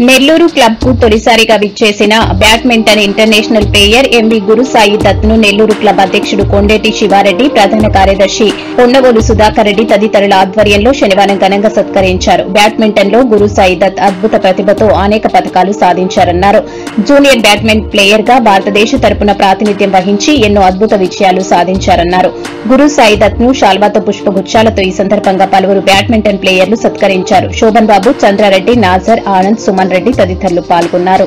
Nellore club కు తొలిసారిగా విచ్చేసిన badminton international player MV Gurusai Dutt ను నెల్లూరు క్లబ్ అధ్యక్షుడు కొండేటి శివారెడ్డి, ప్రధాన కార్యదర్శి పొన్నవోలు సుధాకర్ రెడ్డి తదితరుల ఆధ్వర్యంలో శనివారం ఘనంగా సత్కరించారు. బ్యాడ్మింటన్ లో గురుసాయి దత్ అద్భుత ప్రతిభతో అనేక పతకాలు సాధించారన్నారు. జూనియర్ బ్యాడ్మింటన్ ప్లేయర్ గా భారతదేశ తరపున ప్రాతినిధ్యం వహించి ఎన్నో అద్భుత విజయాలు సాధించారన్నారు. గురుసాయి దత్ ను శాల్వాతో పుష్పగుచ్చాలతో ఈ సందర్భంగా పలువురు బ్యాడ్మింటన్ ప్లేయర్లు సత్కరించారు. శోభన్ బాబు, చంద్రారెడ్డి, నాజర్, ఆనంద్, సుమన్ రెడ్డి తదితరులు పాల్గొన్నారు.